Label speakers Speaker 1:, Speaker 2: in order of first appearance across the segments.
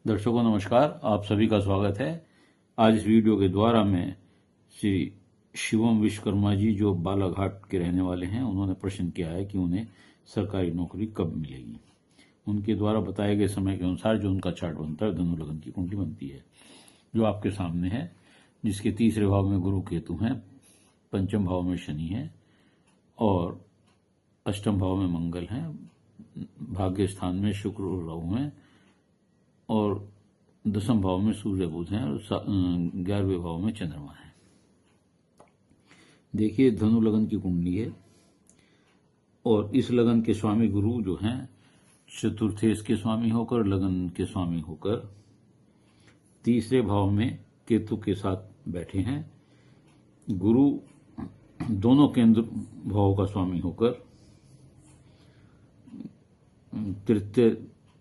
Speaker 1: दर्शकों नमस्कार, आप सभी का स्वागत है। आज इस वीडियो के द्वारा मैं श्री शिवम विश्वकर्मा जी जो बालाघाट के रहने वाले हैं, उन्होंने प्रश्न किया है कि उन्हें सरकारी नौकरी कब मिलेगी। उनके द्वारा बताए गए समय के अनुसार जो उनका चार्ट बनता है, धनु लग्न की कुंडली बनती है जो आपके सामने है, जिसके तीसरे भाव में गुरु केतु हैं, पंचम भाव में शनि है और अष्टम भाव में मंगल हैं, भाग्य स्थान में शुक्र और राहु हैं और दसम भाव में सूर्य बुध हैं और 11वें भाव में चंद्रमा है। देखिए धनु लगन की कुंडली है और इस लगन के स्वामी गुरु जो हैं चतुर्थेश के स्वामी होकर, लगन के स्वामी होकर तीसरे भाव में केतु के साथ बैठे हैं। गुरु दोनों केंद्र भाव का स्वामी होकर तृतीय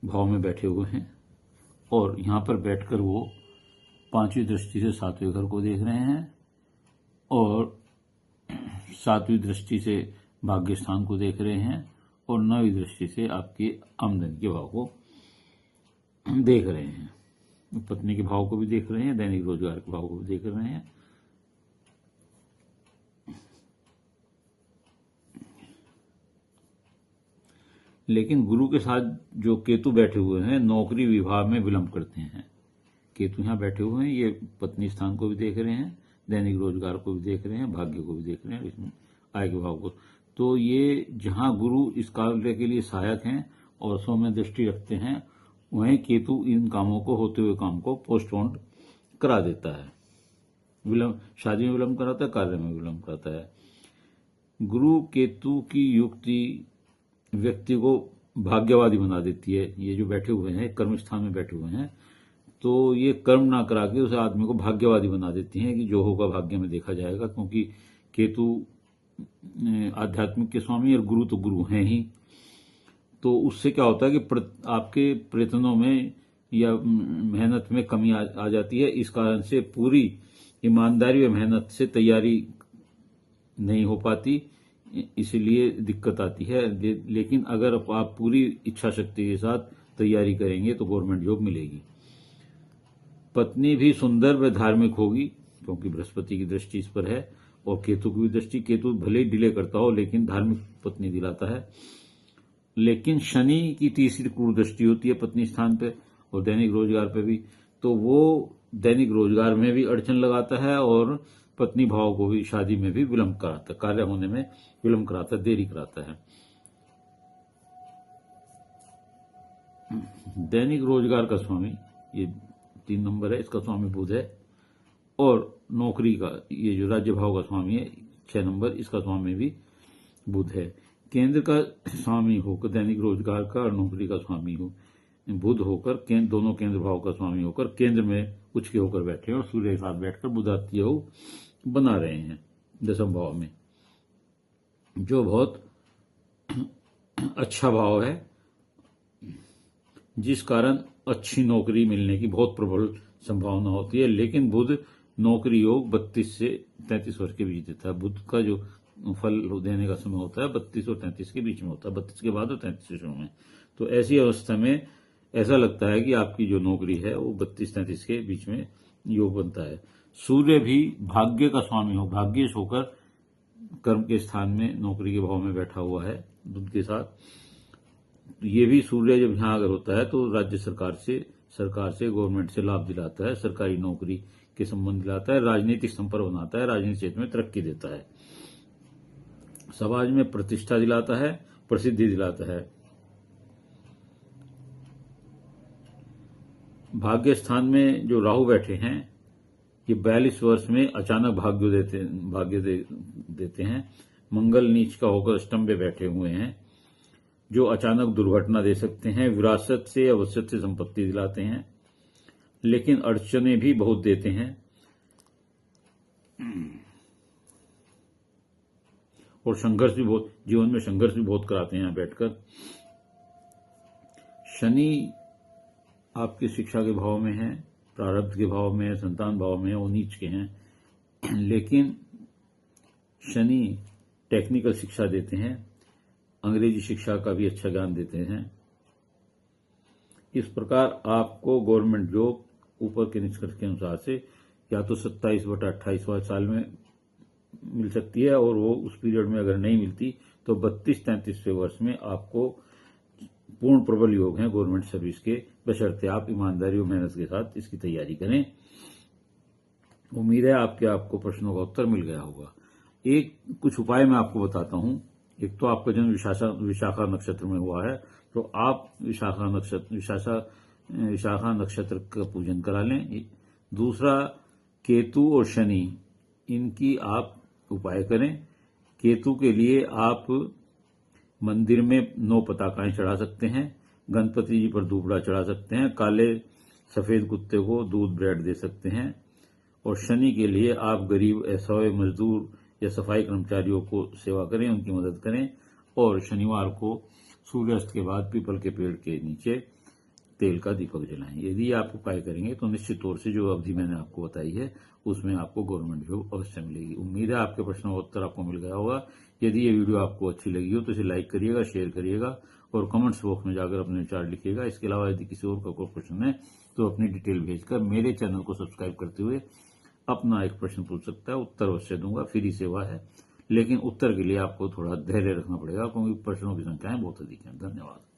Speaker 1: भाव में बैठे हुए हैं और यहां पर बैठकर वो पांचवी दृष्टि से सातवें घर को देख रहे हैं और सातवीं दृष्टि से भाग्य स्थान को देख रहे हैं और नौवीं दृष्टि से आपकी आमदनी के भाव को देख रहे हैं। पत्नी के भाव को भी देख रहे हैं, दैनिक रोजगार के भाव को भी देख रहे हैं। लेकिन गुरु के साथ जो केतु बैठे हुए हैं नौकरी विभाग में विलंब करते हैं। केतु यहां बैठे हुए हैं, ये पत्नी स्थान को भी देख रहे हैं, दैनिक रोजगार को भी देख रहे हैं, भाग्य को भी देख रहे हैं, इसमें आय के भाव को। तो ये जहां गुरु इस कार्य के लिए सहायक हैं और सौम्य दृष्टि रखते हैं, वहीं केतु इन कामों को, होते हुए काम को पोस्टपोन करा देता है। विलंब, शादी में विलंब कराता है, कार्य में विलंब कराता है। गुरु केतु की युक्ति व्यक्ति को भाग्यवादी बना देती है। ये जो बैठे हुए हैं, कर्म स्थान में बैठे हुए हैं, तो ये कर्म ना करा के उस आदमी को भाग्यवादी बना देती हैं कि जो होगा भाग्य में देखा जाएगा, क्योंकि केतु आध्यात्मिक के स्वामी और गुरु तो गुरु हैं ही। तो उससे क्या होता है कि आपके प्रयत्नों में या मेहनत में कमी आ जाती है। इस कारण से पूरी ईमानदारी व मेहनत से तैयारी नहीं हो पाती, इसलिए दिक्कत आती है। लेकिन अगर आप पूरी इच्छा शक्ति के साथ तैयारी करेंगे तो गवर्नमेंट जॉब मिलेगी। पत्नी भी सुंदर व धार्मिक होगी, क्योंकि बृहस्पति की दृष्टि इस पर है और केतु की भी दृष्टि। केतु भले ही डिले करता हो लेकिन धार्मिक पत्नी दिलाता है। लेकिन शनि की तीसरी क्रूर दृष्टि होती है पत्नी स्थान पे और दैनिक रोजगार पे भी, तो वो दैनिक रोजगार में भी अड़चन लगाता है और पत्नी भाव को भी, शादी में भी विलंब कराता है, कार्य होने में विलंब कराता है, देरी कराता है। दैनिक रोजगार का स्वामी, ये 3 नंबर है, इसका स्वामी बुध है और नौकरी का, ये जो राज्य भाव का स्वामी है 6 नंबर, इसका स्वामी भी बुध है। केंद्र का स्वामी होकर, दैनिक रोजगार का और नौकरी का स्वामी हो बुध होकर, दोनों केंद्र भाव का स्वामी होकर केंद्र में उच्च के होकर बैठे हैं और सूर्य के साथ बैठकर बुधात्य योग बना रहे हैं दसम भाव में, जो बहुत अच्छा भाव है, जिस कारण अच्छी नौकरी मिलने की बहुत प्रबल संभावना होती है। लेकिन बुध नौकरी योग 32 से 33 वर्ष के बीच देता है। बुध का जो फल देने का समय होता है 32 और 33 के बीच में होता है, 32 के बाद और 33 के शुरू में। तो ऐसी अवस्था में ऐसा लगता है कि आपकी जो नौकरी है वो 32-33 के बीच में योग बनता है। सूर्य भी भाग्य का स्वामी हो, भाग्येश होकर कर्म के स्थान में नौकरी के भाव में बैठा हुआ है बुध के साथ। ये भी सूर्य जब यहां अगर होता है तो राज्य सरकार से गवर्नमेंट से लाभ दिलाता है, सरकारी नौकरी के संबंध दिलाता है, राजनीतिक संपर्क बनाता है, राजनीतिक क्षेत्र में तरक्की देता है, समाज में प्रतिष्ठा दिलाता है, प्रसिद्धि दिलाता है। भाग्य स्थान में जो राहु बैठे हैं, ये 42 वर्ष में अचानक भाग्य देते हैं। मंगल नीच का होकर अष्टम पे बैठे हुए हैं, जो अचानक दुर्घटना दे सकते हैं, विरासत से या वसीयत से संपत्ति दिलाते हैं, लेकिन अड़चने भी बहुत देते हैं और संघर्ष भी बहुत, जीवन में संघर्ष भी बहुत कराते हैं यहां बैठकर। शनि आपकी शिक्षा के भाव में है, प्रारब्ध के भाव में है, संतान भाव में है, वो नीच के हैं। लेकिन शनि टेक्निकल शिक्षा देते हैं, अंग्रेजी शिक्षा का भी अच्छा ज्ञान देते हैं। इस प्रकार आपको गवर्नमेंट जॉब ऊपर के निष्कर्ष के अनुसार से या तो 27/28वां साल में मिल सकती है, और वो उस पीरियड में अगर नहीं मिलती तो 32-33वें वर्ष में आपको पूर्ण प्रबल योग हैं गवर्नमेंट सर्विस के, बशर्ते आप ईमानदारी और मेहनत के साथ इसकी तैयारी करें। उम्मीद है आपको प्रश्नों का उत्तर मिल गया होगा। कुछ उपाय मैं आपको बताता हूं। एक तो आपका जन्म विशाखा नक्षत्र में हुआ है, तो आप विशाखा नक्षत्र का पूजन करा लें। दूसरा, केतु और शनि, इनकी आप उपाय करें। केतु के लिए आप मंदिर में 9 पताकाएं चढ़ा सकते हैं, गणपति जी पर दूबड़ा चढ़ा सकते हैं, काले सफेद कुत्ते को दूध ब्रेड दे सकते हैं। और शनि के लिए आप गरीब असहाय मजदूर या सफाई कर्मचारियों को सेवा करें, उनकी मदद करें। और शनिवार को सूर्यास्त के बाद पीपल के पेड़ के नीचे तेल का दीपक जलाएं। यदि आप उपाय करेंगे तो निश्चित तौर से जो अवधि मैंने आपको बताई है उसमें आपको गवर्नमेंट जॉब अवश्य मिलेगी। उम्मीद है आपके प्रश्नों का उत्तर आपको मिल गया होगा। यदि ये वीडियो आपको अच्छी लगी हो तो इसे लाइक करिएगा, शेयर करिएगा और कमेंट्स बॉक्स में जाकर अपने विचार लिखिएगा। इसके अलावा यदि किसी और का कोई प्रश्न है तो अपनी डिटेल भेजकर मेरे चैनल को सब्सक्राइब करते हुए अपना एक प्रश्न पूछ सकता है। उत्तर अवश्य दूंगा, फ्री सेवा है, लेकिन उत्तर के लिए आपको थोड़ा धैर्य रखना पड़ेगा क्योंकि प्रश्नों की संख्याएं बहुत अधिक हैं। धन्यवाद।